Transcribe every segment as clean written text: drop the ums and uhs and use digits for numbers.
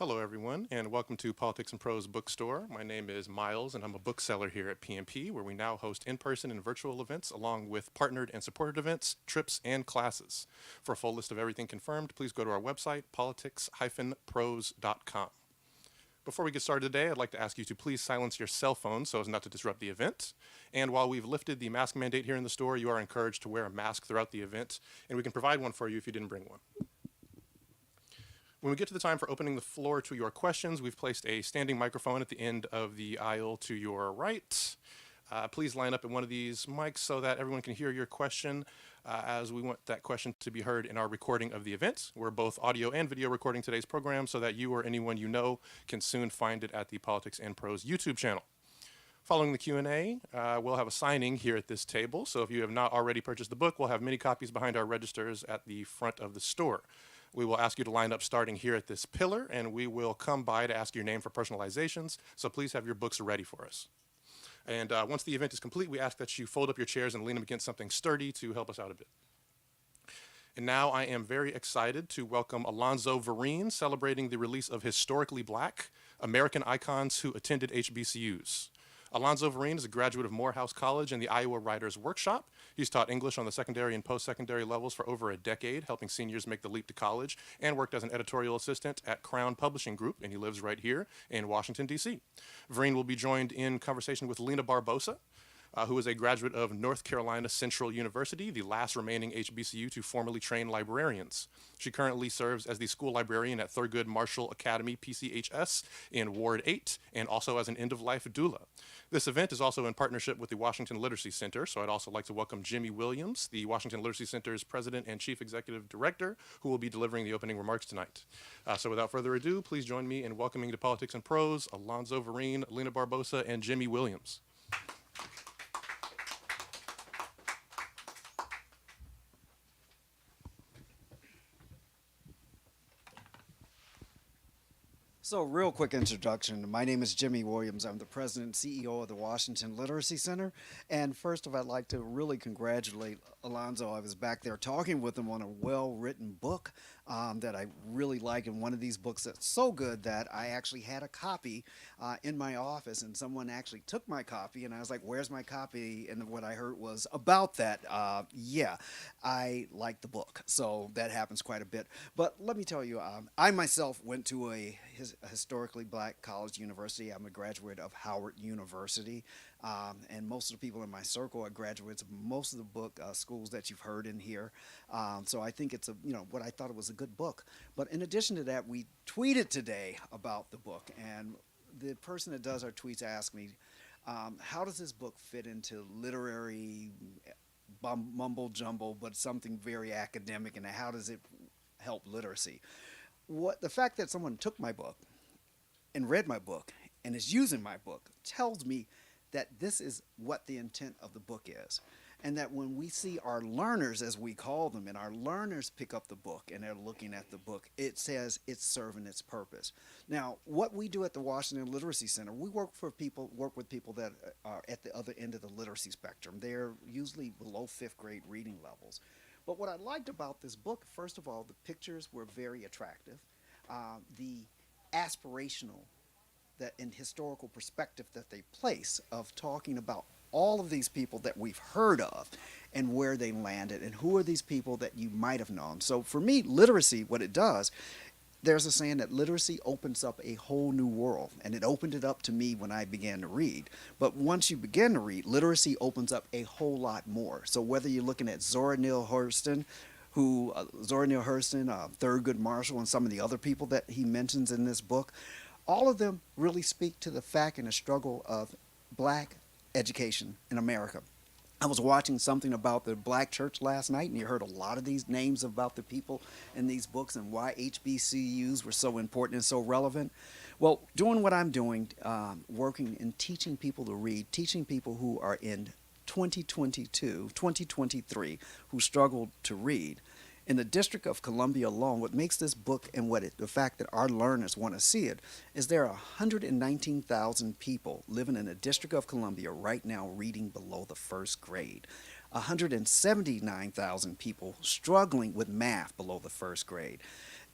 Hello, everyone, and welcome to Politics and Prose Bookstore. My name is Miles, and I'm a bookseller here at PMP, where we now host in person and virtual events, along with partnered and supported events, trips, and classes. For a full list of everything confirmed, please go to our website, politics-prose.com. Before we get started today, I'd like to ask you to please silence your cell phones so as not to disrupt the event. And while we've lifted the mask mandate here in the store, you are encouraged to wear a mask throughout the event, and we can provide one for you if you didn't bring one. When we get to the time for opening the floor to your questions, we've placed a standing microphone at the end of the aisle to your right. Please line up at one of these mics so that everyone can hear your question, as we want that question to be heard in our recording of the event. We're both audio and video recording today's program so that you or anyone you know can soon find it at the Politics and Prose YouTube channel. Following the Q&A, we'll have a signing here at this table. So if you have not already purchased the book, we'll have many copies behind our registers at the front of the store. We will ask you to line up starting here at this pillar, and we will come by to ask your name for personalizations. So please have your books ready for us. And once the event is complete, we ask that you fold up your chairs and lean them against something sturdy to help us out a bit. And now I am very excited to welcome Alonzo Vereen, celebrating the release of Historically Black, American Icons Who Attended HBCUs. Alonzo Vereen is a graduate of Morehouse College and the Iowa Writers Workshop. He's taught English on the secondary and post-secondary levels for over a decade, helping seniors make the leap to college, and worked as an editorial assistant at Crown Publishing Group, and he lives right here in Washington, D.C. Vereen will be joined in conversation with Lena Barbosa, who is a graduate of North Carolina Central University, the last remaining HBCU to formally train librarians. She currently serves as the school librarian at Thurgood Marshall Academy, PCHS, in Ward 8, and also as an end-of-life doula. This event is also in partnership with the Washington Literacy Center, so I'd also like to welcome Jimmy Williams, the Washington Literacy Center's president and chief executive director, who will be delivering the opening remarks tonight. So without further ado, please join me in welcoming to Politics and Prose, Alonzo Vereen, Lena Barbosa, and Jimmy Williams. So, real quick introduction. My name is Jimmy Williams. I'm the president and CEO of the Washington Literacy Center. And first of all, I'd like to really congratulate Alonzo. I was back there talking with him on a well-written book that I really like. And one of these books that's so good that I actually had a copy in my office, and someone actually took my copy. And I was like, "Where's my copy?" And what I heard was about that. Yeah, I like the book. So that happens quite a bit. But let me tell you, I myself went to a historically black college university. I'm a graduate of Howard University, and most of the people in my circle are graduates of most of the book schools that you've heard in here. So I think it's what I thought it was a good book. But in addition to that, we tweeted today about the book, and the person that does our tweets asked me, how does this book fit into literary mumble jumble, but something very academic, and how does it help literacy? The fact that someone took my book and read my book and is using my book tells me that this is what the intent of the book is. And that when we see our learners, as we call them, and our learners pick up the book and they're looking at the book, it says it's serving its purpose. Now, what we do at the Washington Literacy Center, we work with people that are at the other end of the literacy spectrum. They're usually below fifth grade reading levels. But what I liked about this book, first of all, the pictures were very attractive. The aspirational that in historical perspective that they place of talking about all of these people that we've heard of and where they landed and who are these people that you might have known. So for me, literacy, what it does, there's a saying that literacy opens up a whole new world, and it opened it up to me when I began to read. But once you begin to read, literacy opens up a whole lot more. So whether you're looking at Zora Neale Hurston, Thurgood Marshall, and some of the other people that he mentions in this book, all of them really speak to the fact and the struggle of black education in America. I was watching something about the black church last night, and you heard a lot of these names about the people in these books and why HBCUs were so important and so relevant. Well, doing what I'm doing, working and teaching people to read, teaching people who are in 2022, 2023, who struggle to read. In the District of Columbia alone, what makes this book and the fact that our learners want to see it is there are 119,000 people living in the District of Columbia right now reading below the first grade. 179,000 people struggling with math below the first grade.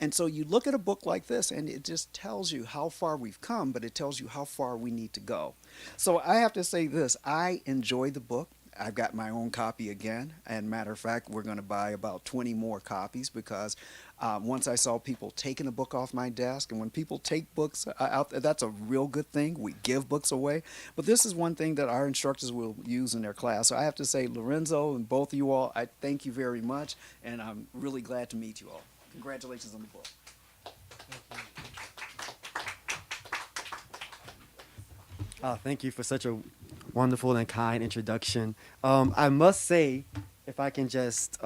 And so you look at a book like this and it just tells you how far we've come, but it tells you how far we need to go. So I have to say this, I enjoy the book. I've got my own copy again. And matter of fact, we're going to buy about 20 more copies because once I saw people taking a book off my desk, and when people take books out, that's a real good thing. We give books away. But this is one thing that our instructors will use in their class. So I have to say, Lorenzo and both of you all, I thank you very much. And I'm really glad to meet you all. Congratulations on the book. Thank you for such a wonderful and kind introduction. I must say, if I can just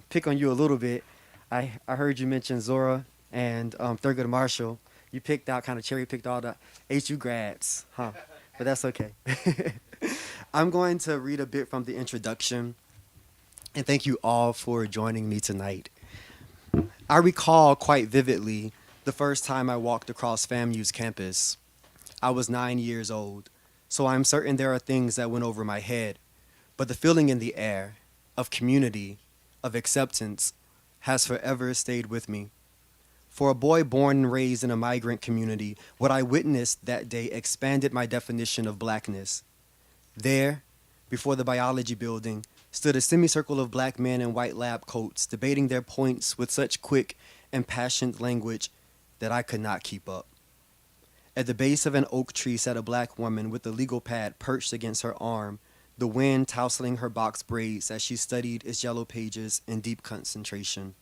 pick on you a little bit, I heard you mention Zora and Thurgood Marshall. You picked out, kind of cherry picked all the HU grads, huh? But that's okay. I'm going to read a bit from the introduction, and thank you all for joining me tonight. I recall quite vividly the first time I walked across FAMU's campus. I was 9 years old, so I'm certain there are things that went over my head, but the feeling in the air of community, of acceptance, has forever stayed with me. For a boy born and raised in a migrant community, what I witnessed that day expanded my definition of blackness. There, before the biology building, stood a semicircle of black men in white lab coats debating their points with such quick, impassioned language that I could not keep up. At the base of an oak tree sat a black woman with a legal pad perched against her arm, the wind tousling her box braids as she studied its yellow pages in deep concentration.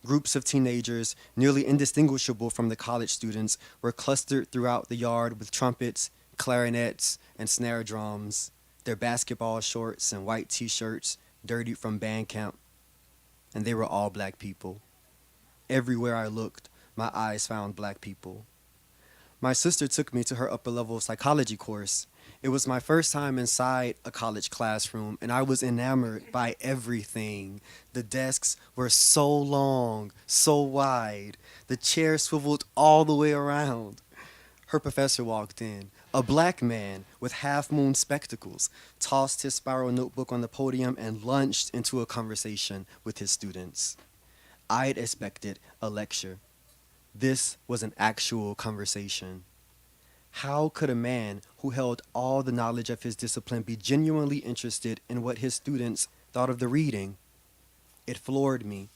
Groups of teenagers, nearly indistinguishable from the college students, were clustered throughout the yard with trumpets, clarinets, and snare drums, their basketball shorts and white t-shirts dirtied from band camp. And they were all black people. Everywhere I looked, my eyes found black people. My sister took me to her upper-level psychology course. It was my first time inside a college classroom, and I was enamored by everything. The desks were so long, so wide. The chairs swiveled all the way around. Her professor walked in. A black man with half-moon spectacles tossed his spiral notebook on the podium and launched into a conversation with his students. I'd expected a lecture. This was an actual conversation. How could a man who held all the knowledge of his discipline be genuinely interested in what his students thought of the reading? It floored me.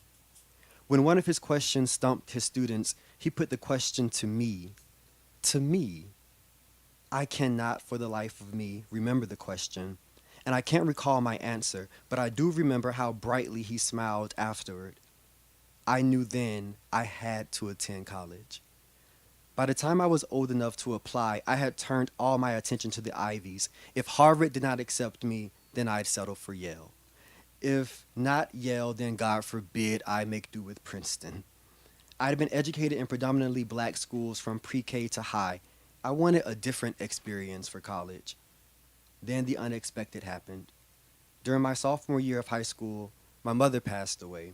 When one of his questions stumped his students, he put the question to me. To me. I cannot for the life of me remember the question, and I can't recall my answer, but I do remember how brightly he smiled afterward. I knew then I had to attend college. By the time I was old enough to apply, I had turned all my attention to the Ivies. If Harvard did not accept me, then I'd settle for Yale. If not Yale, then God forbid I make do with Princeton. I'd been educated in predominantly black schools from pre-K to high. I wanted a different experience for college. Then the unexpected happened. During my sophomore year of high school, my mother passed away.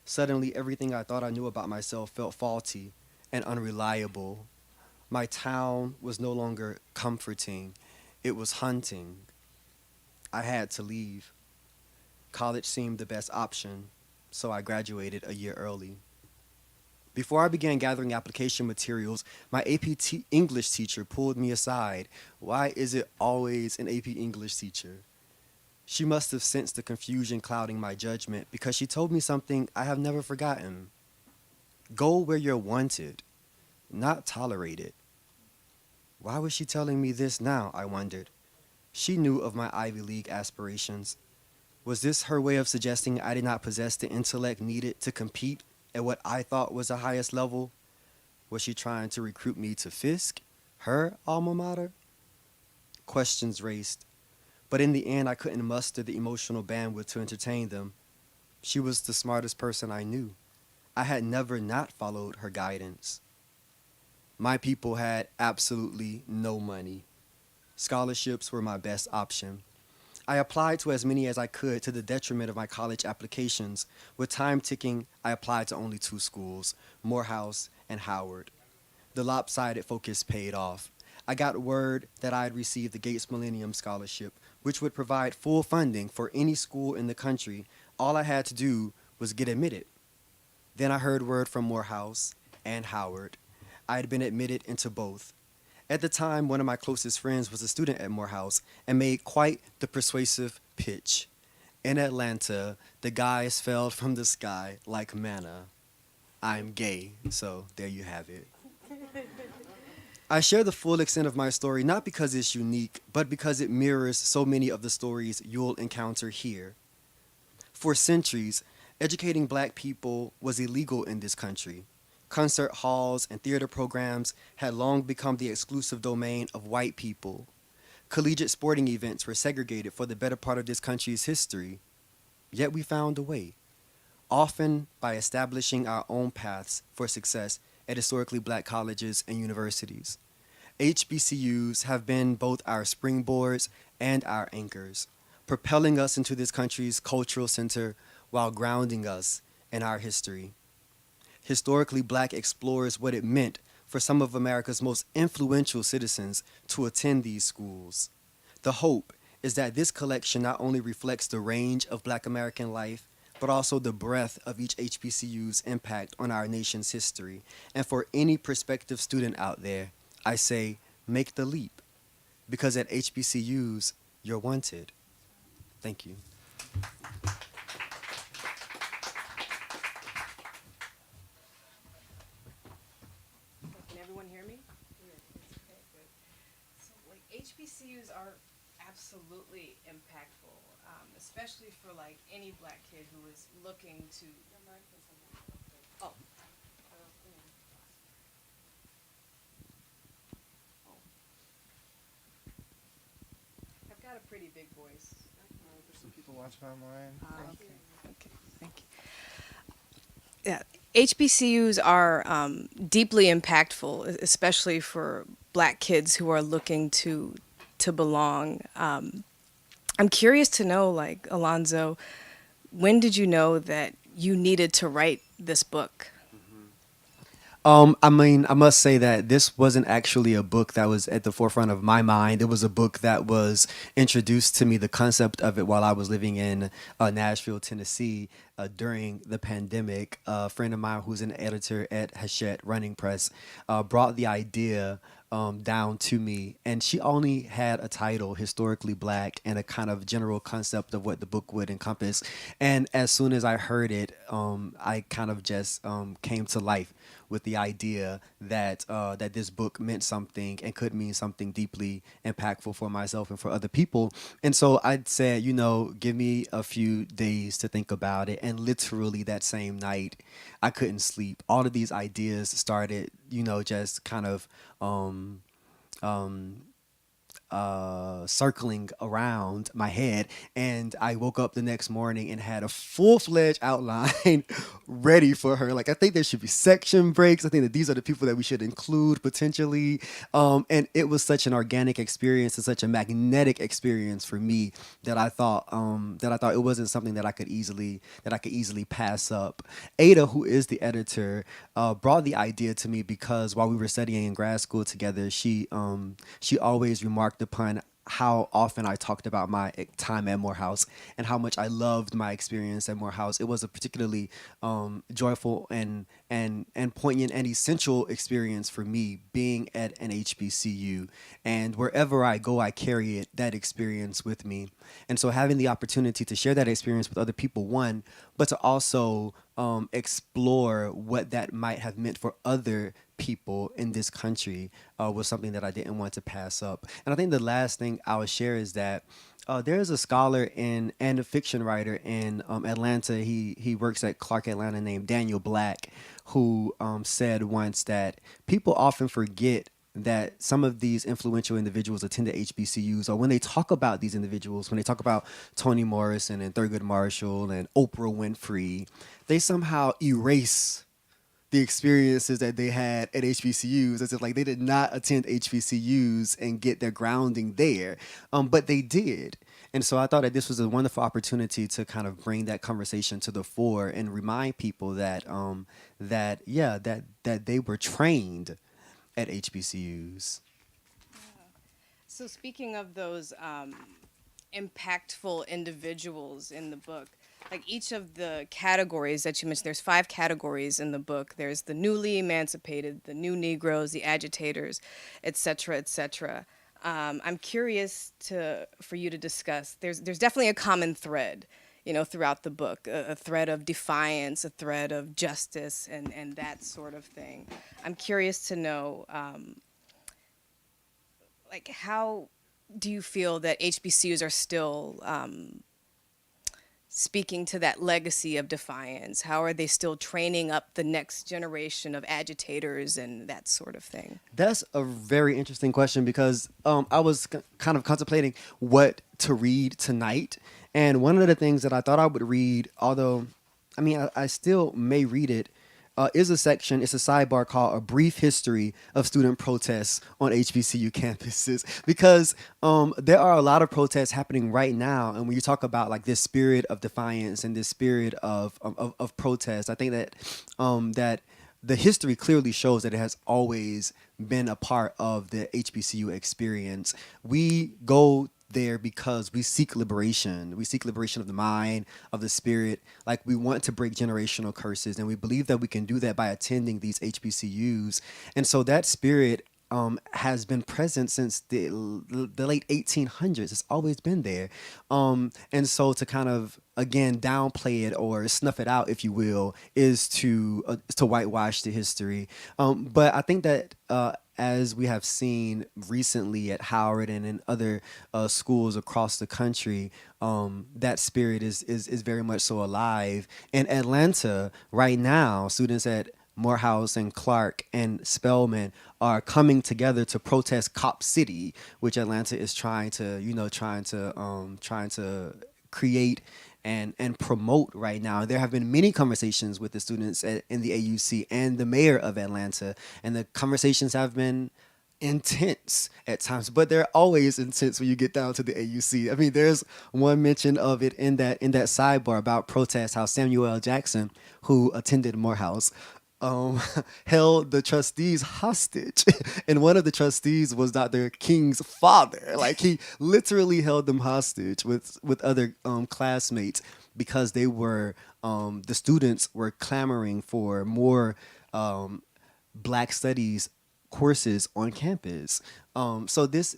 Suddenly, everything I thought I knew about myself felt faulty and unreliable. My town was no longer comforting. It was haunting. I had to leave. College seemed the best option, so I graduated a year early. Before I began gathering application materials, my English teacher pulled me aside. Why is it always an AP English teacher? She must have sensed the confusion clouding my judgment because she told me something I have never forgotten. Go where you're wanted, not tolerated. Why was she telling me this now, I wondered. She knew of my Ivy League aspirations. Was this her way of suggesting I did not possess the intellect needed to compete at what I thought was the highest level? Was she trying to recruit me to Fisk, her alma mater? Questions raced, but in the end I couldn't muster the emotional bandwidth to entertain them. She was the smartest person I knew. I had never not followed her guidance. My people had absolutely no money. Scholarships were my best option. I applied to as many as I could to the detriment of my college applications. With time ticking, I applied to only 2 schools, Morehouse and Howard. The lopsided focus paid off. I got word that I had received the Gates Millennium Scholarship, which would provide full funding for any school in the country. All I had to do was get admitted. Then I heard word from Morehouse and Howard. I had been admitted into both. At the time, one of my closest friends was a student at Morehouse and made quite the persuasive pitch. In Atlanta, the guys fell from the sky like manna. I'm gay, so there you have it. I share the full extent of my story not because it's unique, but because it mirrors so many of the stories you'll encounter here. For centuries, educating black people was illegal in this country. Concert halls and theater programs had long become the exclusive domain of white people. Collegiate sporting events were segregated for the better part of this country's history. Yet we found a way, often by establishing our own paths for success at historically black colleges and universities. HBCUs have been both our springboards and our anchors, propelling us into this country's cultural center while grounding us in our history. Historically Black explores what it meant for some of America's most influential citizens to attend these schools. The hope is that this collection not only reflects the range of Black American life, but also the breadth of each HBCU's impact on our nation's history. And for any prospective student out there, I say, make the leap, because at HBCUs, you're wanted. Thank you. Can everyone hear me? Okay, good. So, like, HBCUs are absolutely impactful, especially for like any black kid who is looking to. Oh. I've got a pretty big voice. There's some people watching online. Okay, thank you. Yeah, HBCUs are deeply impactful, especially for black kids who are looking to belong. I'm curious to know, like, Alonzo, when did you know that you needed to write this book? I mean, I must say that this wasn't actually a book that was at the forefront of my mind. It was a book that was introduced to me, the concept of it, while I was living in Nashville, Tennessee, during the pandemic. A friend of mine who's an editor at Hachette Running Press brought the idea down to me, and she only had a title, Historically Black, and a kind of general concept of what the book would encompass. And as soon as I heard it, I kind of just came to life with the idea that that this book meant something and could mean something deeply impactful for myself and for other people. And so I said, you know, give me a few days to think about it. And literally that same night, I couldn't sleep. All of these ideas started, you know, just kind of circling around my head, and I woke up the next morning and had a full-fledged outline ready for her. Like, I think there should be section breaks. I think that these are the people that we should include potentially, and it was such an organic experience and such a magnetic experience for me that I thought it wasn't something that I could easily pass up. Ada, who is the editor, brought the idea to me because while we were studying in grad school together, she always remarked upon how often I talked about my time at Morehouse and how much I loved my experience at Morehouse. It was a particularly joyful and poignant and essential experience for me being at an HBCU. And wherever I go, I carry that experience with me. And so having the opportunity to share that experience with other people, one, but to also explore what that might have meant for other people in this country was something that I didn't want to pass up. And I think the last thing I would share is that there's a scholar and a fiction writer in Atlanta. He works at Clark Atlanta named Daniel Black, who said once that people often forget that some of these influential individuals attended HBCUs, or when they talk about these individuals, when they talk about Toni Morrison and Thurgood Marshall and Oprah Winfrey, they somehow erase the experiences that they had at HBCUs, as if like they did not attend HBCUs and get their grounding there, but they did. And so I thought that this was a wonderful opportunity to kind of bring that conversation to the fore and remind people that that they were trained at HBCUs. So speaking of those impactful individuals in the book. Like each of the categories that you mentioned, there's 5 categories in the book. There's the newly emancipated, the new Negroes, the agitators, et cetera, et cetera. I'm curious for you to discuss. There's definitely a common thread, throughout the book, a thread of defiance, a thread of justice, and that sort of thing. I'm curious to know, like, how do you feel that HBCUs are still speaking to that legacy of defiance? How are they still training up the next generation of agitators and that sort of thing? That's a very interesting question because I was kind of contemplating what to read tonight. And one of the things that I thought I would read, although, I mean, I still may read it, is a section, it's a sidebar called A Brief History of Student Protests on HBCU Campuses. Because there are a lot of protests happening right now. And when you talk about like this spirit of defiance and this spirit of protest, I think that that the history clearly shows that it has always been a part of the HBCU experience. We go there because we seek liberation. We seek liberation of the mind, of the spirit. Like we want to break generational curses, and we believe that we can do that by attending these HBCUs. And so that spirit has been present since the late 1800s. It's always been there. And so to kind of, again, downplay it or snuff it out, if you will, is to whitewash the history. But I think that as we have seen recently at Howard and in other schools across the country, that spirit is very much so alive. In Atlanta, right now, students at Morehouse and Clark and Spelman are coming together to protest Cop City, which Atlanta is trying to create and promote right now. There have been many conversations with the students in the AUC and the mayor of Atlanta, and the conversations have been intense at times, but they're always intense when you get down to the AUC. I mean, there's one mention of it in that sidebar about protest, how Samuel L. Jackson, who attended Morehouse, held the trustees hostage. And one of the trustees was Dr. King's father. Like he literally held them hostage with other classmates because they were, the students were clamoring for more Black studies courses on campus. So this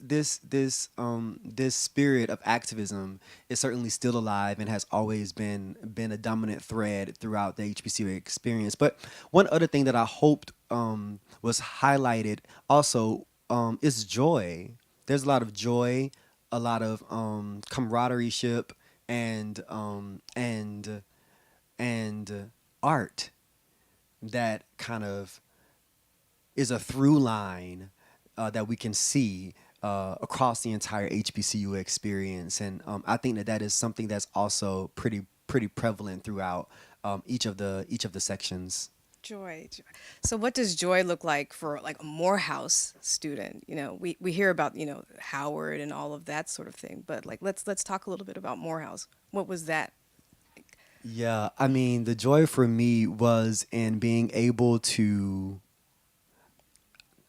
spirit of activism is certainly still alive and has always been a dominant thread throughout the HBCU experience. But one other thing that I hoped was highlighted also is joy. There's a lot of joy, a lot of camaraderie and art that kind of is a through line that we can see across the entire HBCU experience, and I think that is something that's also pretty prevalent throughout each of the sections. Joy. So what does joy look like for like a Morehouse student? We hear about, Howard and all of that sort of thing, but like let's talk a little bit about Morehouse. What was that? Yeah, I mean, the joy for me was in being able to,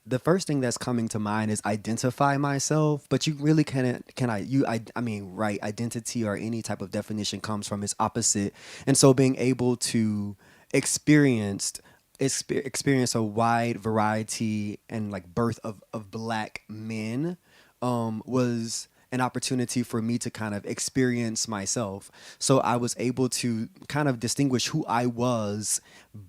the first thing that's coming to mind is identify myself, but you really right, identity or any type of definition comes from its opposite. And so being able to experience a wide variety and like birth of Black men was an opportunity for me to kind of experience myself. So I was able to kind of distinguish who I was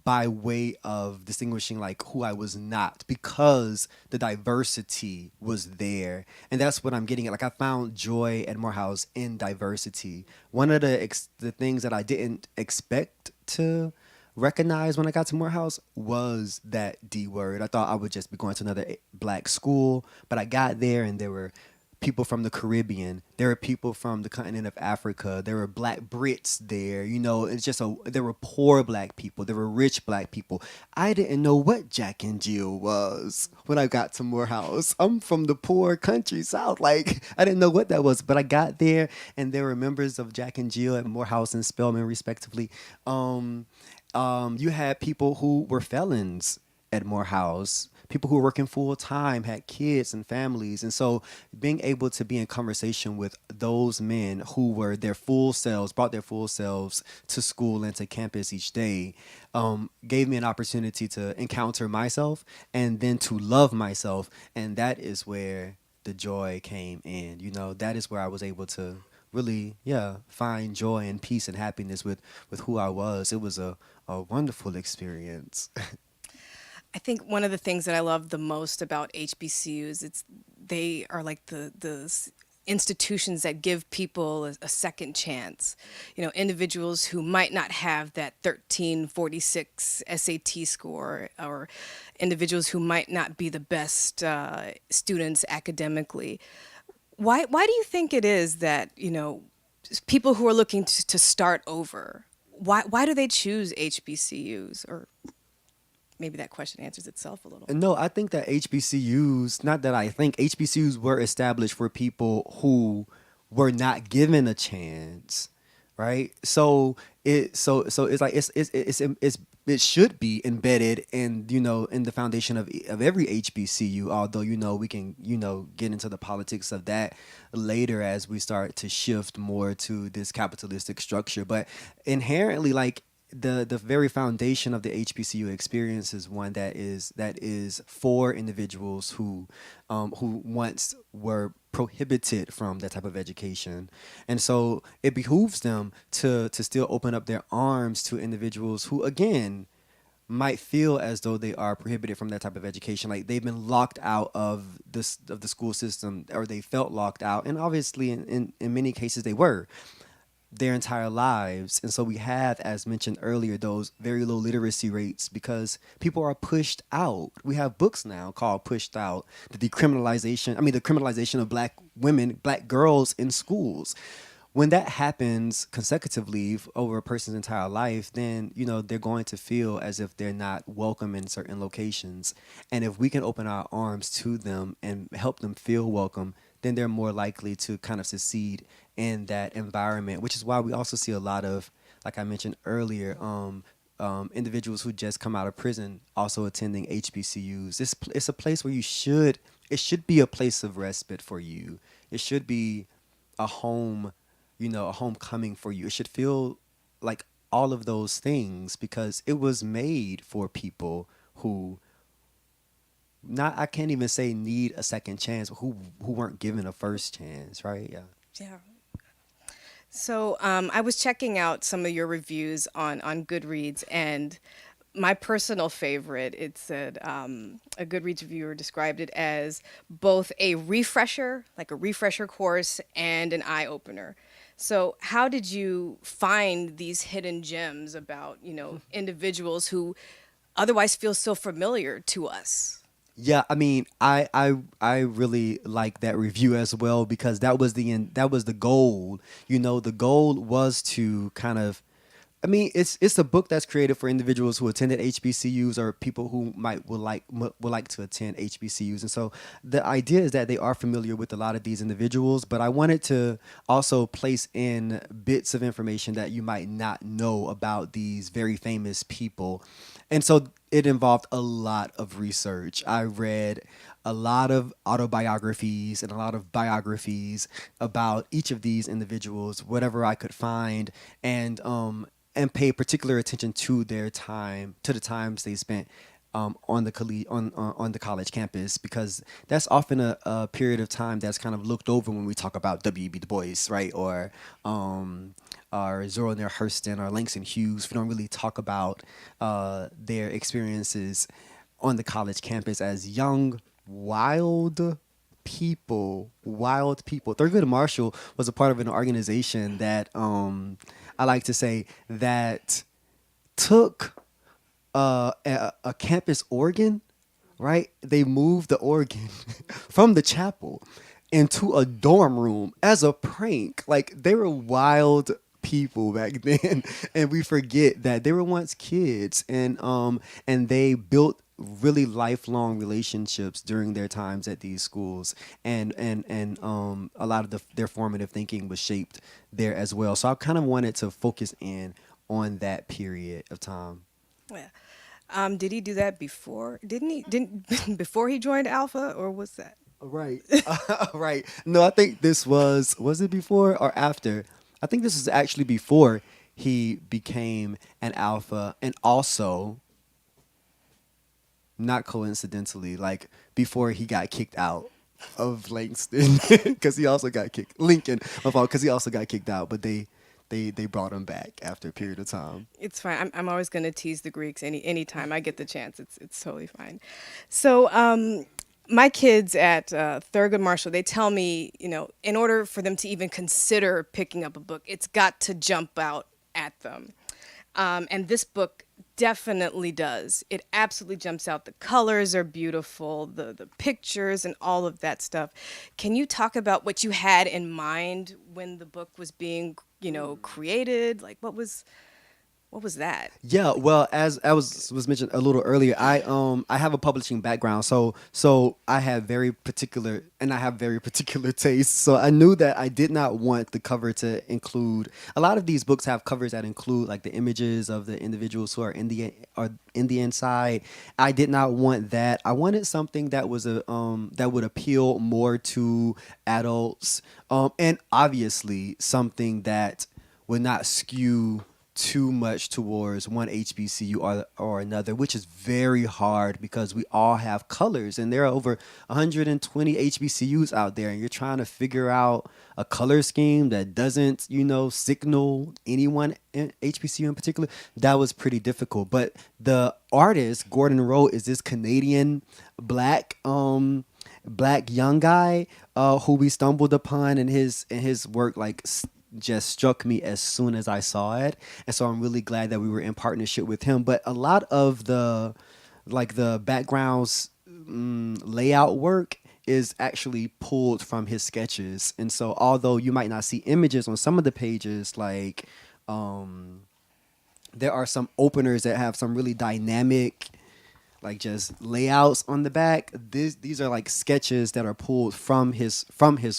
by way of distinguishing like who I was not, because the diversity was there. And that's what I'm getting at. Like I found joy at Morehouse in diversity. One of the things that I didn't expect to recognize when I got to Morehouse was that D word. I thought I would just be going to another Black school, but I got there and there were people from the Caribbean, there were people from the continent of Africa, there were Black Brits there, there were poor Black people, there were rich Black people. I didn't know what Jack and Jill was when I got to Morehouse. I'm from the poor country South. Like, I didn't know what that was, but I got there and there were members of Jack and Jill at Morehouse and Spelman, respectively. You had people who were felons at Morehouse, people who were working full time, had kids and families. And so being able to be in conversation with those men who were their full selves, brought their full selves to school and to campus each day, gave me an opportunity to encounter myself and then to love myself. And that is where the joy came in. You know, that is where I was able to really, yeah, find joy and peace and happiness with who I was. It was a wonderful experience. I think one of the things that I love the most about HBCUs, they are like the institutions that give people a second chance. You know, individuals who might not have that 1346 SAT score, or individuals who might not be the best students academically. Why do you think it is that, you know, people who are looking to start over, why do they choose HBCUs? Or maybe that question answers itself a little. No, I think that HBCUs, not that I think, HBCUs were established for people who were not given a chance, right? So it's like it should be embedded in, you know, in the foundation of every HBCU, although, you know, we can, you know, get into the politics of that later as we start to shift more to this capitalistic structure. But inherently, like, the very foundation of the HBCU experience is one that is for individuals who once were prohibited from that type of education, and so it behooves them to still open up their arms to individuals who, again, might feel as though they are prohibited from that type of education, like they've been locked out of the school system, or they felt locked out, and obviously in many cases they were, their entire lives. And so we have, as mentioned earlier, those very low literacy rates because people are pushed out. We have books now called Pushed Out, the criminalization of black women, black girls in schools. When that happens consecutively over a person's entire life, then, you know, they're going to feel as if they're not welcome in certain locations. And if we can open our arms to them and help them feel welcome, then they're more likely to kind of succeed in that environment, which is why we also see a lot of, like I mentioned earlier, individuals who just come out of prison also attending HBCUs. It's a place where it should be a place of respite for you. It should be a home, you know, a homecoming for you. It should feel like all of those things because it was made for people who, not, I can't even say need a second chance, but who weren't given a first chance, right? Yeah. Yeah. So I was checking out some of your reviews on Goodreads, and my personal favorite, it said a Goodreads reviewer described it as both a refresher, like a refresher course, and an eye opener. So how did you find these hidden gems about, you know, individuals who otherwise feel so familiar to us? Yeah, I mean, I really like that review as well because that was the goal. You know, the goal was to kind of, I mean, it's a book that's created for individuals who attended HBCUs or people who would like to attend HBCUs. And so the idea is that they are familiar with a lot of these individuals, but I wanted to also place in bits of information that you might not know about these very famous people. And so it involved a lot of research. I read a lot of autobiographies and a lot of biographies about each of these individuals, whatever I could find, and pay particular attention to their time, to the times they spent on the college campus, because that's often a period of time that's kind of looked over when we talk about W.E.B. Du Bois, right, or Zora Neale Hurston or Langston Hughes. We don't really talk about their experiences on the college campus as young, wild people. Thurgood Marshall was a part of an organization that I like to say that took a campus organ, right? They moved the organ from the chapel into a dorm room as a prank. Like, they were wild people back then, and we forget that they were once kids, and they built really lifelong relationships during their times at these schools, and a lot of their formative thinking was shaped there as well. So I kind of wanted to focus in on that period of time. Yeah. Did he do that before? Didn't he? Didn't before he joined Alpha, or was that? Right. Right. No, I think this was it before or after? I think this was actually before he became an alpha, and also, not coincidentally, like before he got kicked out of Langston, because he also got kicked Lincoln, because he also got kicked out, but they brought him back after a period of time. It's fine. I'm always going to tease the Greeks anytime I get the chance. It's totally fine. So my kids at Thurgood Marshall, they tell me, in order for them to even consider picking up a book, it's got to jump out at them. And this book definitely does. It absolutely jumps out. The colors are beautiful, the pictures and all of that stuff. Can you talk about what you had in mind when the book was being, created? Like what was that? Yeah, well, as I was mentioned a little earlier, I have a publishing background, so I have very particular tastes. So I knew that I did not want the cover to include. A lot of these books have covers that include like the images of the individuals who are in the inside. I did not want that. I wanted something that was that would appeal more to adults, and obviously something that would not skew too much towards one HBCU or another, which is very hard because we all have colors and there are over 120 HBCUs out there, and you're trying to figure out a color scheme that doesn't, signal anyone in HBCU in particular. That was pretty difficult. But the artist, Gordon Rowe, is this Canadian black young guy who we stumbled upon, and his work just struck me as soon as I saw it. And so I'm really glad that we were in partnership with him. But a lot of the backgrounds layout work is actually pulled from his sketches. And so although you might not see images on some of the pages, there are some openers that have some really dynamic just layouts on the back. These are like sketches that are pulled from his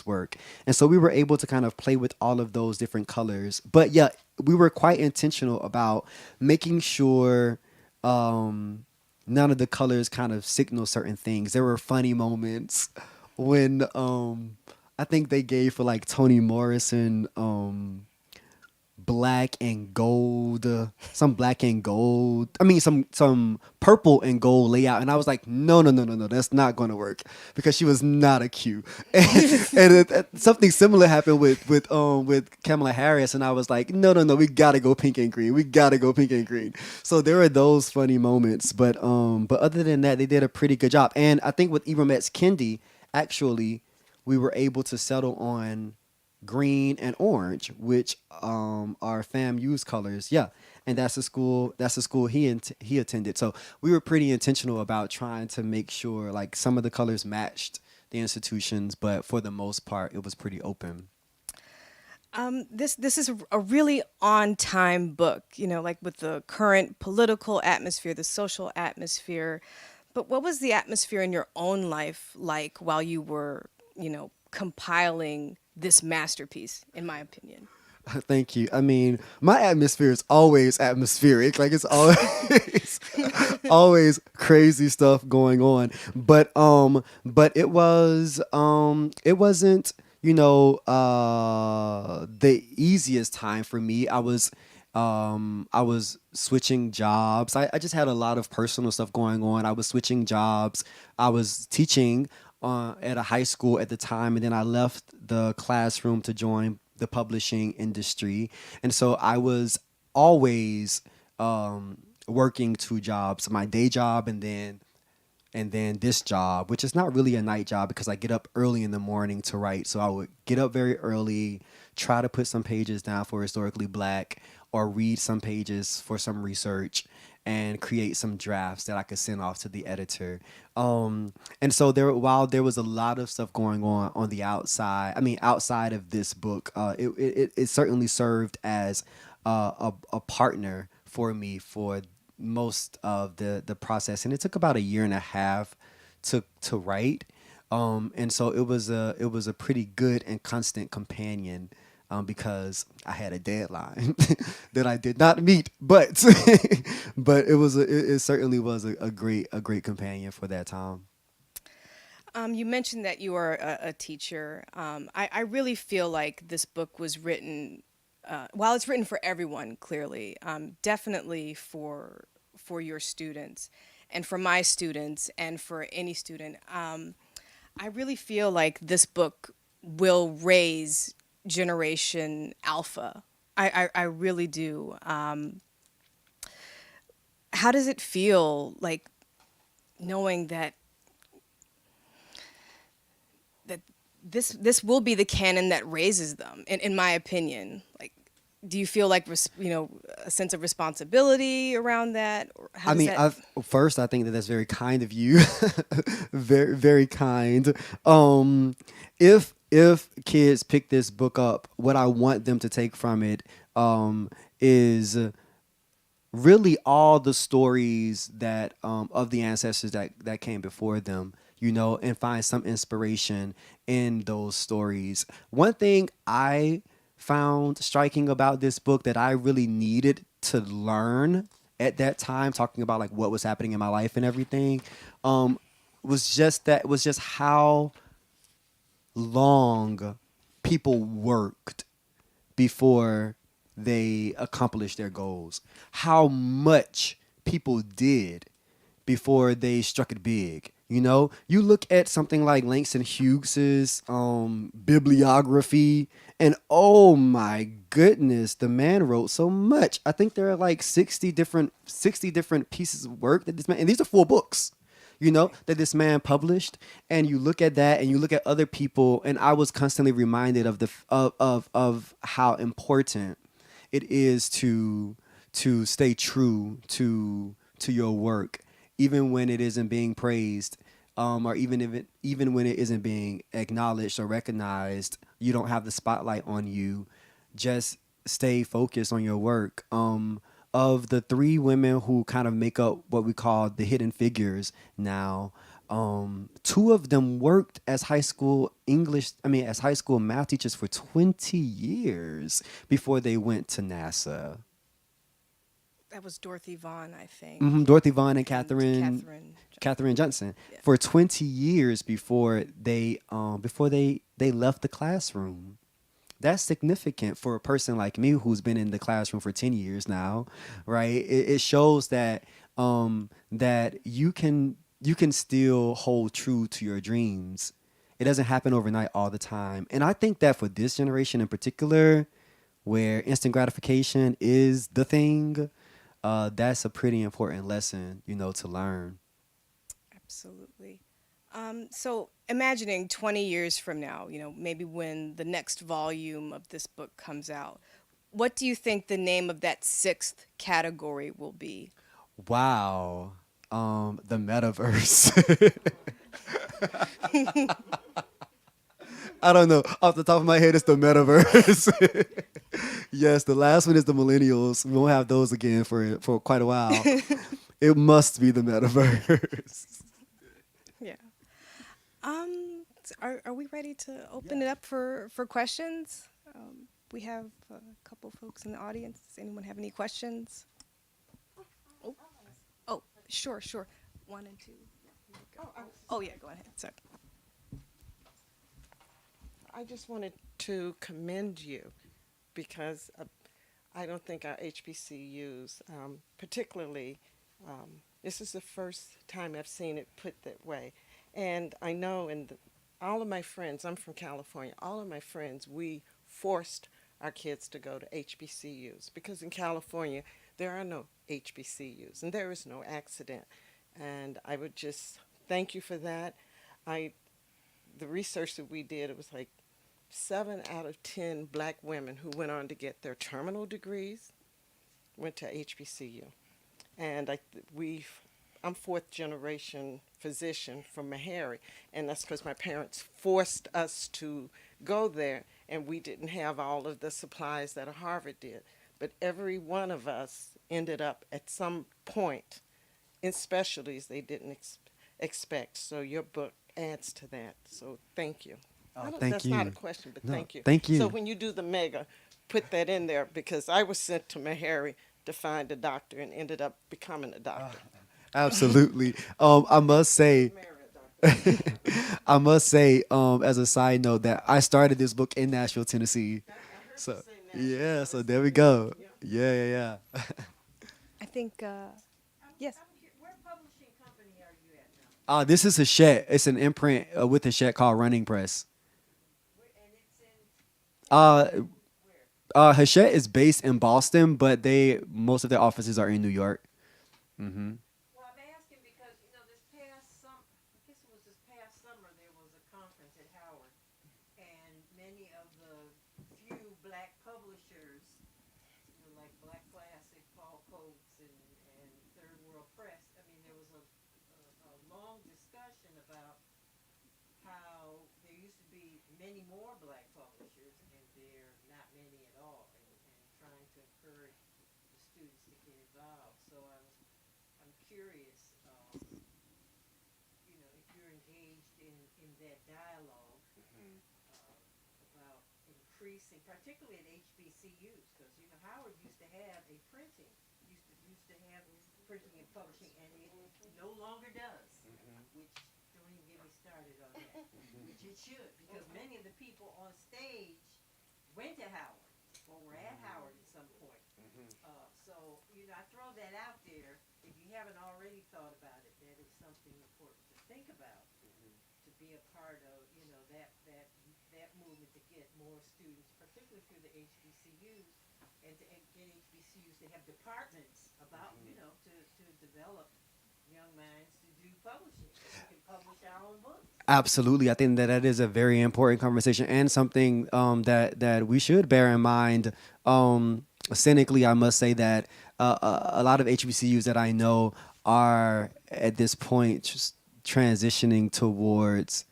work. And so we were able to kind of play with all of those different colors. But yeah, we were quite intentional about making sure none of the colors kind of signal certain things. There were funny moments when I think they gave for like Toni Morrison black and gold, some black and gold. I mean, some purple and gold layout, and I was like, no, that's not going to work because she was not a Q. And something similar happened with Kamala Harris, and I was like, no, we gotta go pink and green. We gotta go pink and green. So there were those funny moments, but other than that, they did a pretty good job. And I think with Ibramet's Kendi, actually, we were able to settle on green and orange, which are FAMU's colors. Yeah, and that's the school he attended. So we were pretty intentional about trying to make sure like some of the colors matched the institutions, but for the most part, it was pretty open. This is a really on time book, like with the current political atmosphere, the social atmosphere. But what was the atmosphere in your own life like while you were, compiling this masterpiece, in my opinion? Thank you. I mean, my atmosphere is always atmospheric. Like it's always always crazy stuff going on. But it wasn't, the easiest time for me. I was switching jobs. I just had a lot of personal stuff going on. I was switching jobs. I was teaching at a high school at the time, and then I left the classroom to join the publishing industry. And so I was always working two jobs, my day job and then this job, which is not really a night job because I get up early in the morning to write. So I would get up very early, try to put some pages down for Historically Black or read some pages for some research and create some drafts that I could send off to the editor. And so while there was a lot of stuff going on the outside, outside of this book, it certainly served as a partner for me for most of the process. And it took about 1.5 years to write. And so it was a pretty good and constant companion because I had a deadline that I did not meet. But but it certainly was a great companion for that time. You mentioned that you are a teacher. I really feel like this book was written, while it's written for everyone, clearly, definitely for your students, and for my students, and for any student. I really feel like this book will raise Generation Alpha. I really do. How does it feel like knowing that this will be the canon that raises them, in my opinion? Like, do you feel like a sense of responsibility around that? Or how I does mean, that? first, I think that that's very kind of you, very kind. If kids pick this book up, what I want them to take from it is really all the stories that of the ancestors that came before them, and find some inspiration in those stories. One thing I found striking about this book that I really needed to learn at that time, talking about like what was happening in my life and everything, was just how long people worked before they accomplished their goals. How much people did before they struck it big. You look at something like Langston Hughes's bibliography, and oh my goodness, the man wrote so much. I think there are like 60 different pieces of work that this man, and these are 4 books, that this man published. And you look at that, and you look at other people, and I was constantly reminded of of how important it is to stay true to your work, even when it isn't being praised, or even when it isn't being acknowledged or recognized. You don't have the spotlight on you. Just stay focused on your work. Of the 3 women who kind of make up what we call the hidden figures now, 2 of them worked as high school math teachers for 20 years before they went to NASA. That was Dorothy Vaughan, I think. Dorothy Vaughan and Catherine Johnson Yeah. for 20 years before they left the classroom. That's significant for a person like me who's been in the classroom for 10 years now, right? It shows that that you can still hold true to your dreams. It doesn't happen overnight all the time. And I think that for this generation in particular, where instant gratification is the thing, that's a pretty important lesson, to learn. Absolutely. So imagining 20 years from now, maybe when the next volume of this book comes out, what do you think the name of that 6th category will be? Wow. The metaverse. I don't know. Off the top of my head, it's the metaverse. Yes, the last one is the millennials. We won't have those again for quite a while. It must be the metaverse. Yeah. Are we ready to open it up for questions? We have a couple folks in the audience. Does anyone have any questions? Oh, sure. 1 and 2. Oh, yeah, go ahead. Sorry. I just wanted to commend you because I don't think our HBCUs, particularly, this is the first time I've seen it put that way. And I know all of my friends, I'm from California, all of my friends, we forced our kids to go to HBCUs because in California there are no HBCUs and there is no accident. And I would just thank you for that. The research that we did, it was like 7 out of 10 black women who went on to get their terminal degrees went to HBCU. And I'm 4th generation physician from Meharry, and that's because my parents forced us to go there, and we didn't have all of the supplies that a Harvard did. But every one of us ended up at some point in specialties they didn't expect. So your book adds to that. So thank you. Thank That's you. not a question, but No, thank you. thank you. So when you do the mega, put that in there because I was sent to Meharry to find a doctor and ended up becoming a doctor. Absolutely. I must say, Marry a doctor. I must say, as a side note, that I started this book in Nashville, Tennessee. I heard So you say Nashville, yeah, so so it's there we in go. Nashville. Yeah. I think, yes. Where publishing company are you at now? This is Hachette. It's an imprint with Hachette called Running Press. And it's in Hachette is based in Boston, but most of their offices are in New York. Mm-hmm. Well, I'm asking because, this past I guess it was this past summer, there was a conference at Howard, and many of the few black publishers, like Black Classic, Paul Coates, and Third World Press, I mean, there was a long discussion about how there used to be many more black publishers, and there are not many at all, and trying to encourage the students to get involved. So I'm curious, if you're engaged in that dialogue about increasing, particularly at HBCUs, because Howard used to have a printing, used to have printing and publishing, and it no longer does. Which don't even get me started on that. Which it should, because many of the people on stage went to Howard or were at Howard at some point. So, I throw that out there. If you haven't already thought about it, that is something important to think about. To be a part of, that movement to get more students, particularly through the HBCUs, and to get HBCUs to have departments about, to develop young minds to do publishing. We can publish our own books. Absolutely, I think that is a very important conversation and something that we should bear in mind. Cynically, I must say that a lot of HBCUs that I know are at this point just transitioning towards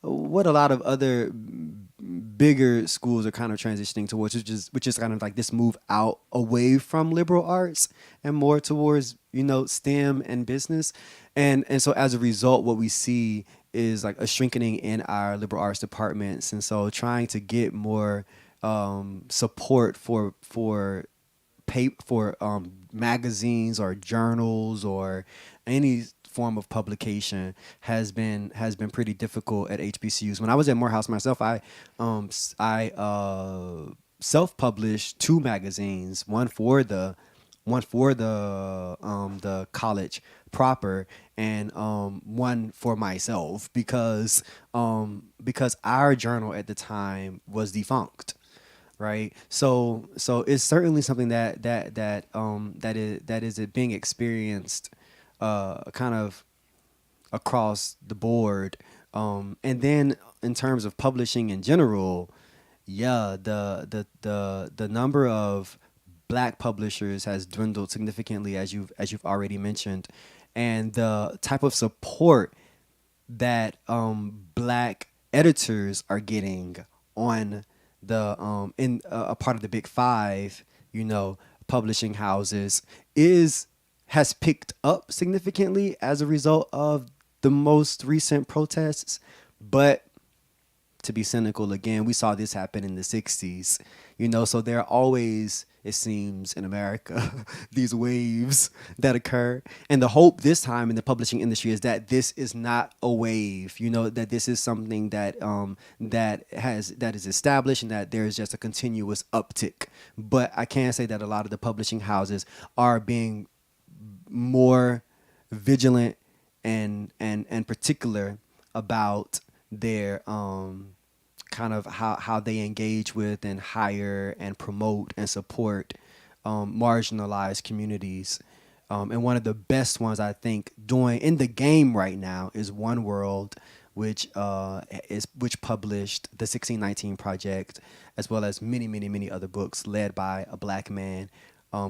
what a lot of other bigger schools are kind of transitioning towards, which is kind of like this move out away from liberal arts and more towards STEM and business, and so as a result, what we see is like a shrinking in our liberal arts departments, and so trying to get more support for magazines or journals or any form of publication has been pretty difficult at HBCUs. When I was at Morehouse myself, I self-published 2 magazines, one for the college proper, and one for myself because our journal at the time was defunct. Right, so it's certainly something that is being experienced kind of across the board, and then in terms of publishing in general, yeah, the number of black publishers has dwindled significantly, as you've already mentioned, and the type of support that black editors are getting on the in a part of the Big Five, publishing houses has picked up significantly as a result of the most recent protests. But to be cynical again, we saw this happen in the 60s, so there are always, it seems, in America, these waves that occur. And the hope this time in the publishing industry is that this is not a wave, that this is something that that is established and that there's just a continuous uptick. But I can say that a lot of the publishing houses are being more vigilant and particular about their kind of how they engage with and hire and promote and support marginalized communities. And one of the best ones I think doing in the game right now is One World, which published the 1619 Project, as well as many other books led by a black man,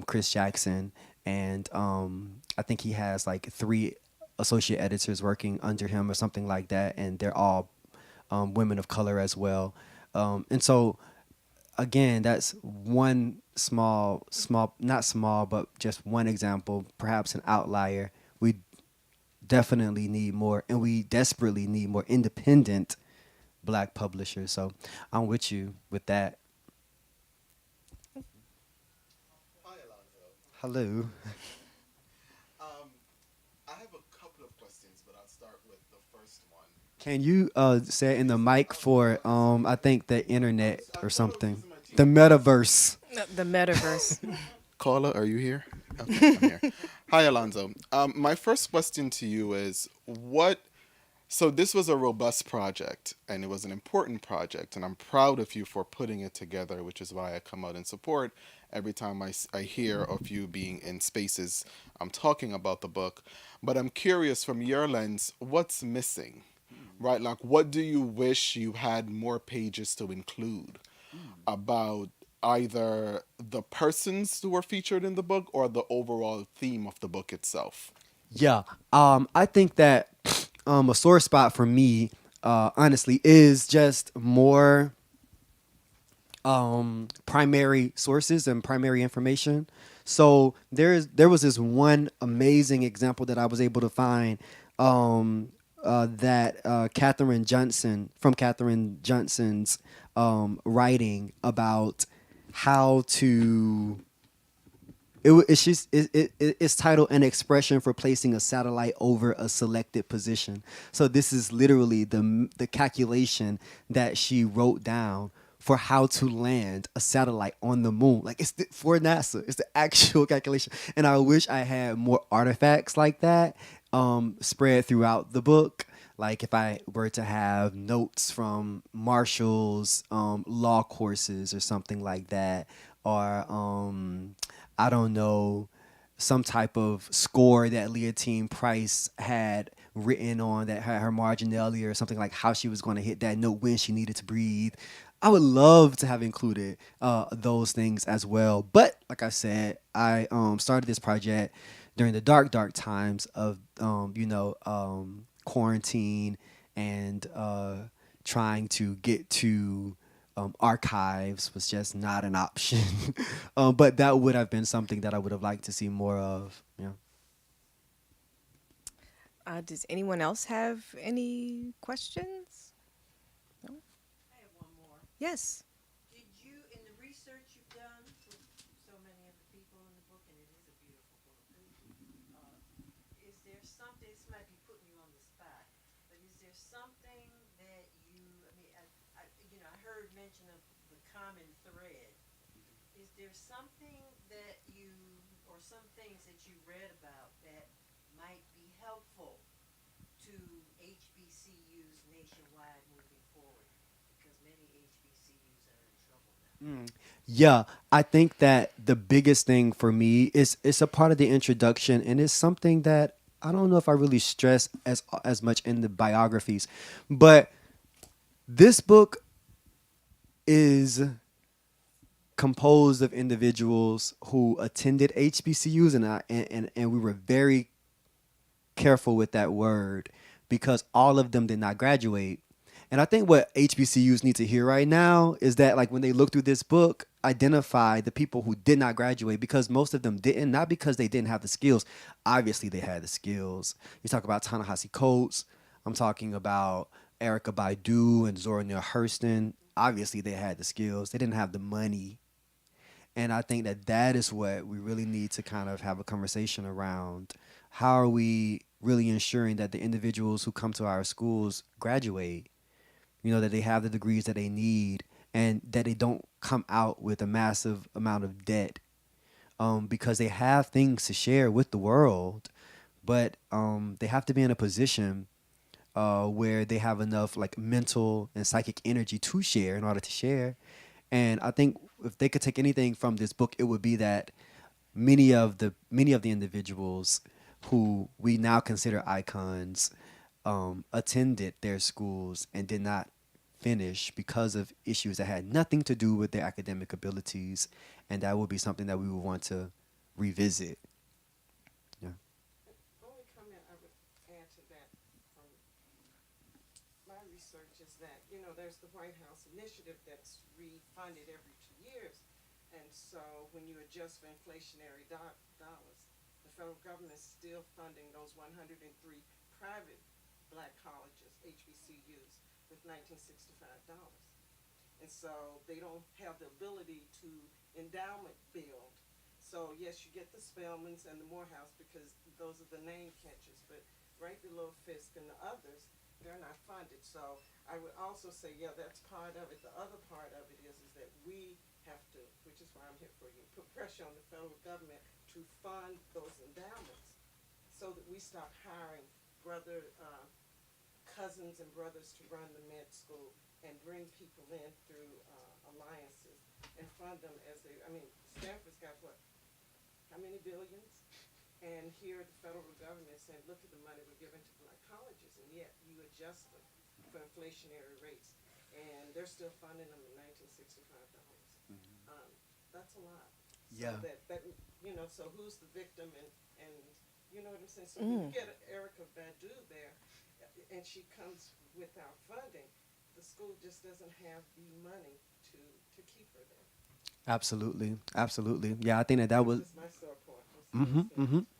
Chris Jackson. And I think he has like 3 associate editors working under him or something like that, and they're all women of color as well. And so, again, that's one small, not small, but just one example, perhaps an outlier. We definitely need more, and we desperately need more independent black publishers. So I'm with you with that. Hi, Alonzo. Hello. I have a couple of questions, but I'll start with the first one. Can you say it in the mic for I think the internet I or thought I was something? using my The TV. metaverse. The metaverse. Carla, are you here? Okay, I'm here. Hi, Alonzo. My first question to you is what? So this was a robust project, and it was an important project, and I'm proud of you for putting it together, which is why I come out in support every time I hear of you being in spaces talking about the book. But I'm curious, from your lens, what's missing, right? Like, what do you wish you had more pages to include about either the persons who were featured in the book or the overall theme of the book itself? Yeah. I think that a sore spot for me, honestly, is just more primary sources and primary information. So there was this one amazing example that I was able to find that Katherine Johnson's writing about how to it's titled "An Expression for Placing a Satellite Over a Selected Position." So this is literally the calculation that she wrote down for how to land a satellite on the moon. Like for NASA, it's the actual calculation. And I wish I had more artifacts like that spread throughout the book. Like if I were to have notes from Marshall's law courses or something like that, or I don't know, some type of score that Leontine Price had written on that had her marginalia or something, like how she was going to hit that note when she needed to breathe. I would love to have included those things as well. But like I said, I started this project during the dark times of quarantine and trying to get to archives was just not an option. But that would have been something that I would have liked to see more of. Yeah. Does anyone else have any questions? No? I have one more. Yes. Did you, in the research you've done with so many of the people in the book, and it is a beautiful book, is there something, this might be putting you on the spot, but is there something that you, I heard mention of the common thread. Is there something that you, or some things that you read about that might be helpful to HBCUs nationwide moving forward? Because many HBCUs are in trouble now. Yeah, I think that the biggest thing for me is it's a part of the introduction, and it's something that I don't know if I really stress as much in the biographies, but this book is composed of individuals who attended HBCUs, and we were very careful with that word because all of them did not graduate. And I think what HBCUs need to hear right now is that, like, when they look through this book, identify the people who did not graduate, because most of them didn't, not because they didn't have the skills. Obviously, they had the skills. You talk about Ta-Nehisi Coates. I'm talking about Erica Baidu and Zora Neale Hurston. Obviously, they had the skills. They didn't have the money. And I think that that is what we really need to kind of have a conversation around. How are we really ensuring that the individuals who come to our schools graduate? You know, that they have the degrees that they need and that they don't come out with a massive amount of debt, because they have things to share with the world, but they have to be in a position where they have enough like mental and psychic energy to share in order to share. And I think if they could take anything from this book, it would be that many of the individuals who we now consider icons attended their schools and did not finish because of issues that had nothing to do with their academic abilities, and that would be something that we would want to revisit. Yeah. Only comment I would add to that from my research is that, there's the White House initiative that's refunded every 2 years. And so when you adjust for inflationary dollars, the federal government is still funding those 103 private black colleges, HBCUs. with $1965. And so they don't have the ability to endowment build. So yes, you get the Spelmans and the Morehouse because those are the name catchers, but right below Fisk and the others, they're not funded. So I would also say, yeah, that's part of it. The other part of it is that we have to, which is why I'm here for you, put pressure on the federal government to fund those endowments so that we stop hiring cousins and brothers to run the med school and bring people in through alliances and fund them as they, I mean, Stanford's got what, how many billions? And here the federal government is saying, look at the money we're giving to black colleges, and yet you adjust them for inflationary rates, and they're still funding them at $1965. That's a lot. Yeah. So that you know, so who's the victim, and you know what I'm saying? So when you get Erica Badu there, and she comes without funding, the school just doesn't have the money to keep her there. Absolutely, absolutely. Yeah, I think that was. This is my sore point.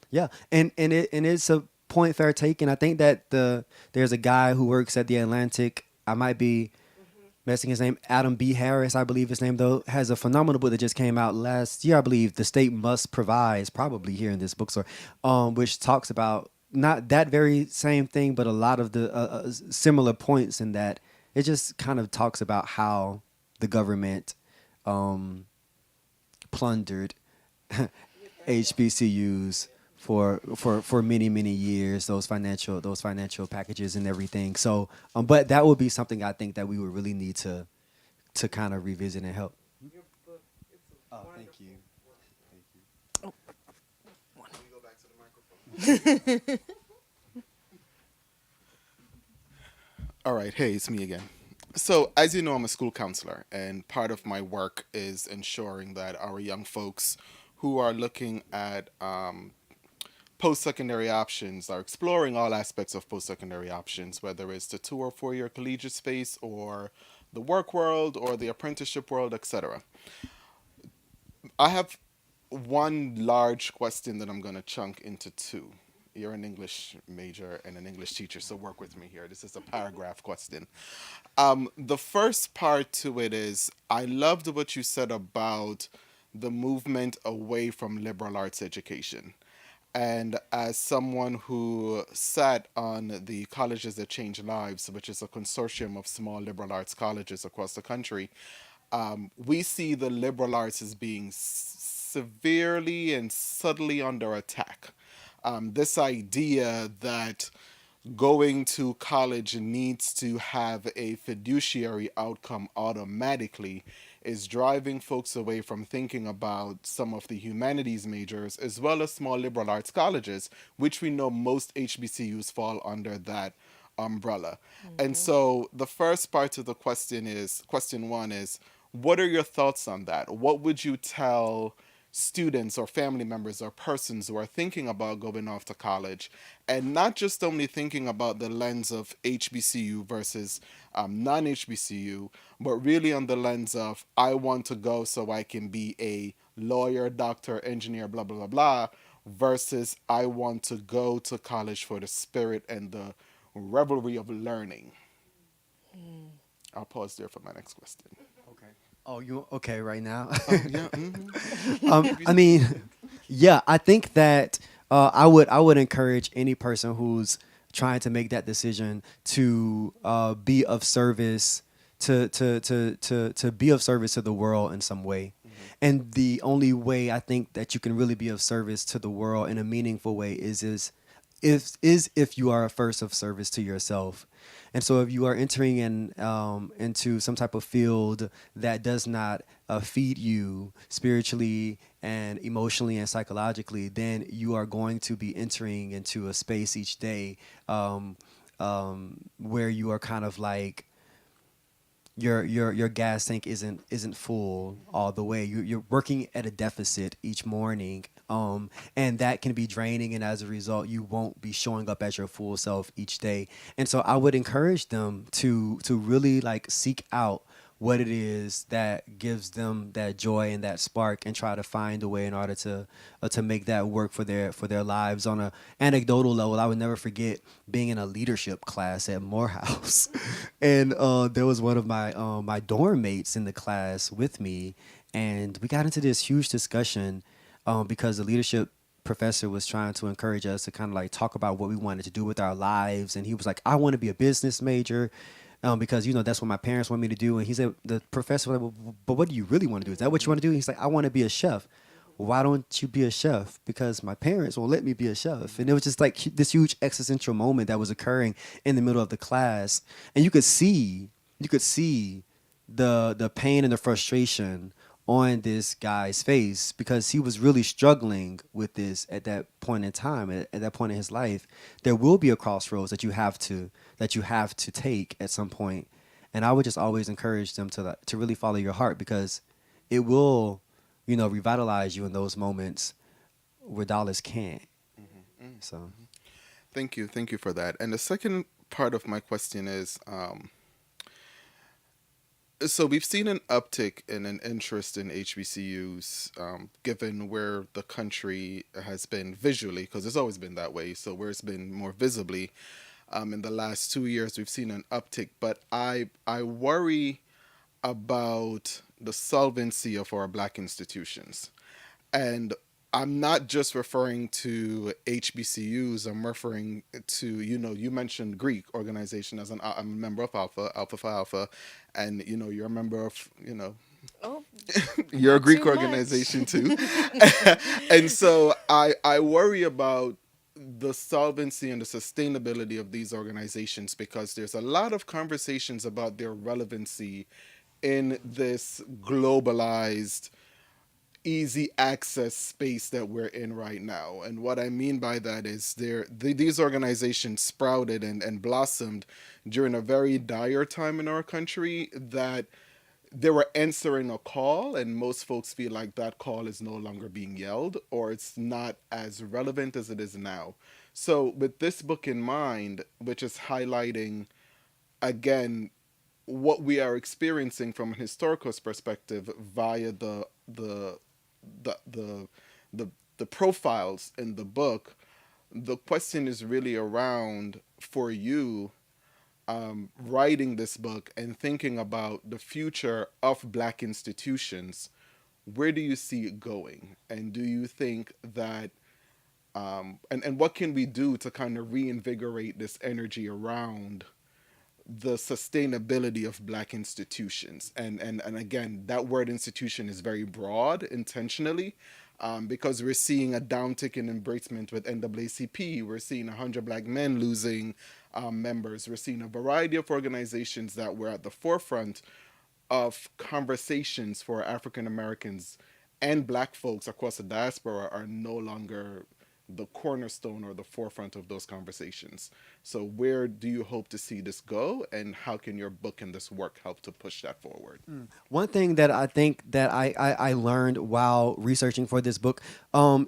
Yeah, and it's a point fair taken. I think that there's a guy who works at the Atlantic. I might be messing his name. Adam B. Harris, I believe his name though, has a phenomenal book that just came out last year. I believe The State Must Provide. It's probably here in this bookstore, which talks about not that very same thing, but a lot of the similar points in that it just kind of talks about how the government plundered HBCUs for many years, those financial packages and everything. So, but that would be something I think that we would really need to kind of revisit and help. Your book, it's a Oh, thank wonderful you. work. Can we go back to the microphone? All right, hey, it's me again. So, as you know, I'm a school counselor, and part of my work is ensuring that our young folks who are looking at post-secondary options are exploring all aspects of post-secondary options, whether it's the 2 or 4 year collegiate space or the work world or the apprenticeship world, etc. I have one large question that I'm going to chunk into two. You're an English major and an English teacher, so work with me here. This is a paragraph question. The first part to it is I loved what you said about the movement away from liberal arts education. And as someone who sat on the Colleges That Change Lives, which is a consortium of small liberal arts colleges across the country, we see the liberal arts as being severely and subtly under attack. This idea that going to college needs to have a fiduciary outcome automatically is driving folks away from thinking about some of the humanities majors as well as small liberal arts colleges, which we know most HBCUs fall under that umbrella. And so the first part of the question one is, what are your thoughts on that? What would you tell students or family members or persons who are thinking about going off to college, and not just only thinking about the lens of HBCU versus non-HBCU, but really on the lens of I want to go so I can be a lawyer, doctor, engineer, blah, blah, blah, blah, versus I want to go to college for the spirit and the revelry of learning. I'll pause there for my next question. Okay. Oh, you okay right now? Yeah. I mean, yeah, I think that I would encourage any person who's trying to make that decision to be of service to be of service to the world in some way. And the only way I think that you can really be of service to the world in a meaningful way is if you are first of service to yourself. And so if you are entering into some type of field that does not feed you spiritually and emotionally and psychologically, then you are going to be entering into a space each day where you are kind of like your gas tank isn't full all the way. You're working at a deficit each morning. And that can be draining, and as a result, you won't be showing up as your full self each day. And so I would encourage them to really like seek out what it is that gives them that joy and that spark, and try to find a way in order to make that work for their lives. On a anecdotal level, I would never forget being in a leadership class at Morehouse, and there was one of my dorm mates in the class with me, and we got into this huge discussion because the leadership professor was trying to encourage us to kind of like talk about what we wanted to do with our lives. And he was like, I want to be a business major because, that's what my parents want me to do. And he said, the professor was like, well, but what do you really want to do? Is that what you want to do? He's like, I want to be a chef. Why don't you be a chef? Because my parents won't let me be a chef. And it was just like this huge existential moment that was occurring in the middle of the class. And you could see the pain and the frustration on this guy's face, because he was really struggling with this at that point in time, at that point in his life. There will be a crossroads that you have to take at some point. And I would just always encourage them to really follow your heart, because it will, revitalize you in those moments where dollars can't. So Thank you for that. And the second part of my question is, so we've seen an uptick in an interest in HBCUs, given where the country has been visually, because it's always been that way. So where it's been more visibly, in the last 2 years, we've seen an uptick. But I worry about the solvency of our Black institutions, and I'm not just referring to HBCUs. I'm referring to, you mentioned Greek organization as I'm a member of Alpha Phi Alpha, and, you're a member of, Oh, you're a not Greek too much. organization too. And so I worry about the solvency and the sustainability of these organizations, because there's a lot of conversations about their relevancy in this globalized, easy access space that we're in right now. And what I mean by that is these organizations sprouted and blossomed during a very dire time in our country, that they were answering a call, and most folks feel like that call is no longer being yelled, or it's not as relevant as it is now. So with this book in mind, which is highlighting, again, what we are experiencing from a historical perspective via the profiles in the book, the question is really around, for you, writing this book and thinking about the future of Black institutions. Where do you see it going? And do you think that, and what can we do to kind of reinvigorate this energy around the sustainability of Black institutions? And again, that word institution is very broad intentionally, because we're seeing a downtick in embracement with NAACP. We're seeing 100 Black men losing members. We're seeing a variety of organizations that were at the forefront of conversations for African Americans and Black folks across the diaspora are no longer the cornerstone or the forefront of those conversations. So where do you hope to see this go, and how can your book and this work help to push that forward? one thing that I think that I learned while researching for this book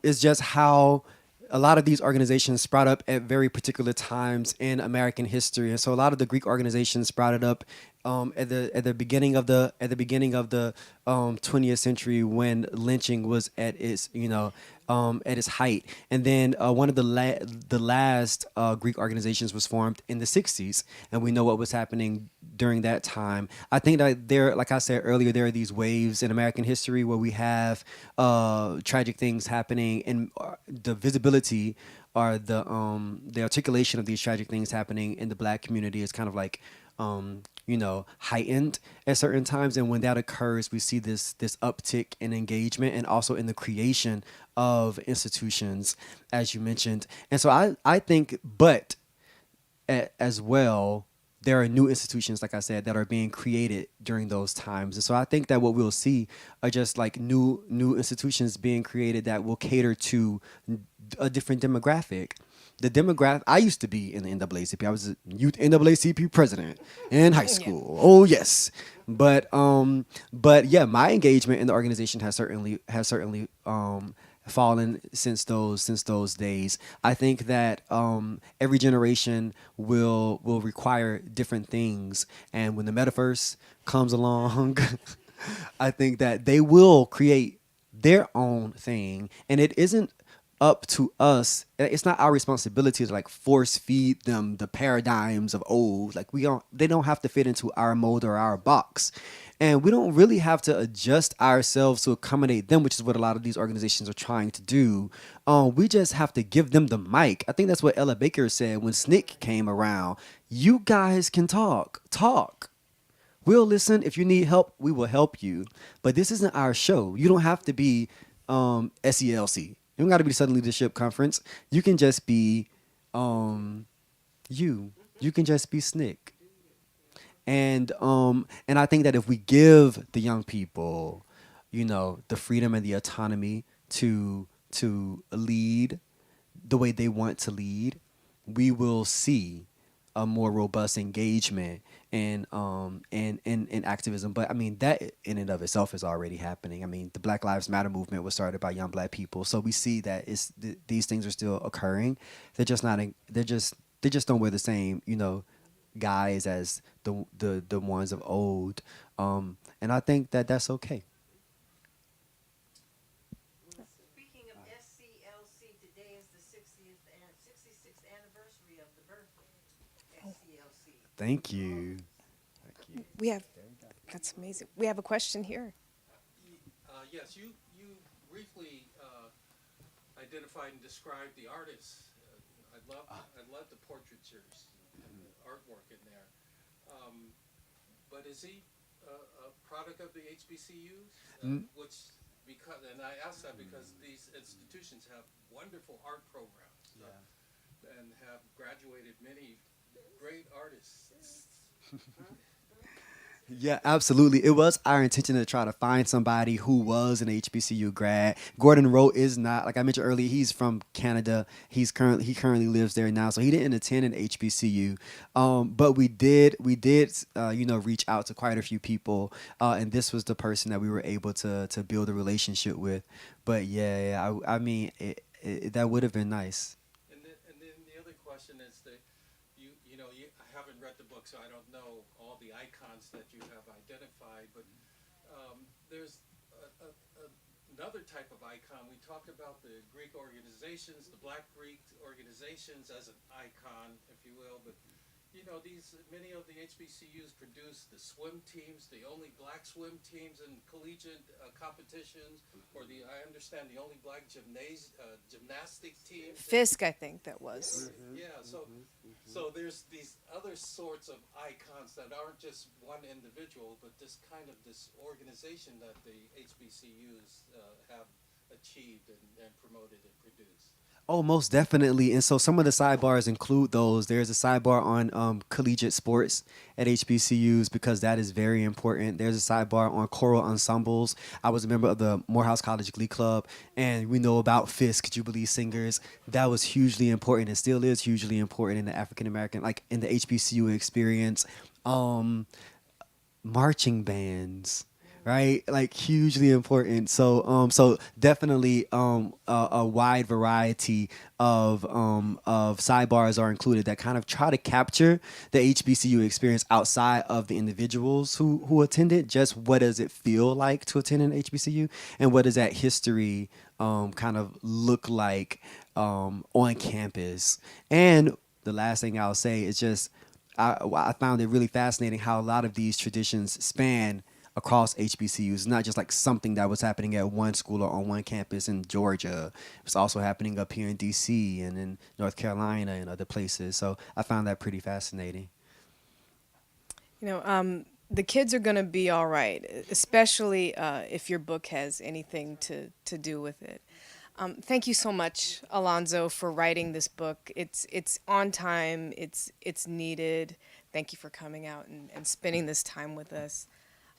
is just how a lot of these organizations sprout up at very particular times in American history. And so a lot of the Greek organizations sprouted up at the beginning of the 20th century, when lynching was at its at its height. And then one of the last Greek organizations was formed in the 60s, and we know what was happening during that time. I think that like I said earlier, there are these waves in American history where we have tragic things happening, and the visibility or the articulation of these tragic things happening in the Black community is kind of like heightened at certain times. And when that occurs, we see this uptick in engagement, and also in the creation of institutions, as you mentioned. And so I think, but as well, there are new institutions, like I said, that are being created during those times. And so I think that what we'll see are just like new institutions being created that will cater to a different demographic. The demographic, I used to be in the NAACP. I was a youth NAACP president in high school. Oh yes, but yeah, my engagement in the organization has certainly fallen since those days. I think that every generation will require different things, and when the metaverse comes along, I think that they will create their own thing, and it isn't up to us. It's not our responsibility to like force feed them the paradigms of old. Like they don't have to fit into our mold or our box. And we don't really have to adjust ourselves to accommodate them, which is what a lot of these organizations are trying to do. We just have to give them the mic. I think that's what Ella Baker said when SNCC came around. You guys can talk. We'll listen. If you need help, we will help you. But this isn't our show. You don't have to be SELC. You don't got to be the Southern Leadership Conference. You can just be you. You can just be SNCC. And I think that if we give the young people, the freedom and the autonomy to lead the way they want to lead, we will see a more robust engagement in activism. But I mean, that in and of itself is already happening. I mean, the Black Lives Matter movement was started by young Black people, so we see that these things are still occurring. They're just not. They just don't wear the same guise as the ones of old, and I think that that's okay. Speaking of SCLC, today is the 66th anniversary of the birth of SCLC. Thank you. That's amazing. We have a question here. Yes, you briefly identified and described the artists. I love the portraitures and the artwork in there. But is he a product of the HBCUs? And I ask that because these institutions have wonderful art programs and have graduated many great artists. Yeah, absolutely. It was our intention to try to find somebody who was an HBCU grad. Gordon Rowe is not, like I mentioned earlier, he's from Canada. He currently lives there now, so he didn't attend an HBCU. But we did reach out to quite a few people, and this was the person that we were able to build a relationship with. But I mean, that would have been nice. And then the other question is that I haven't read the book, so I don't know all the icons that you have identified, but there's another type of icon. We talked about the Greek organizations, the Black Greek organizations as an icon, if you will, but many of the HBCUs produce the swim teams, the only Black swim teams in collegiate competitions, or I understand the only Black gymnastic teams. Fisk, I think that was. So there's these other sorts of icons that aren't just one individual, but this organization that the HBCUs have achieved and promoted and produced. Oh, most definitely. And so some of the sidebars include those. There's a sidebar on collegiate sports at HBCUs because that is very important. There's a sidebar on choral ensembles. I was a member of the Morehouse College Glee Club, and we know about Fisk, Jubilee Singers. That was hugely important and still is hugely important in the African American, like in the HBCU experience. Marching bands. Right, like hugely important. So definitely a wide variety of sidebars are included that kind of try to capture the HBCU experience outside of the individuals who attended. Just what does it feel like to attend an HBCU, and what does that history kind of look like on campus? And the last thing I'll say is just I found it really fascinating how a lot of these traditions span across HBCUs. It's not just like something that was happening at one school or on one campus in Georgia. It was also happening up here in DC and in North Carolina and other places. So I found that pretty fascinating. The kids are going to be all right, especially if your book has anything to do with it. Thank you so much, Alonzo, for writing this book. It's on time. It's needed. Thank you for coming out and spending this time with us.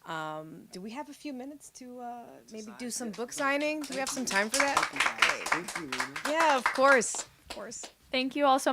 Do we have a few minutes to maybe do some book signing? Do we have some time for that? Thank you, Lena. Yeah, of course. Thank you all so much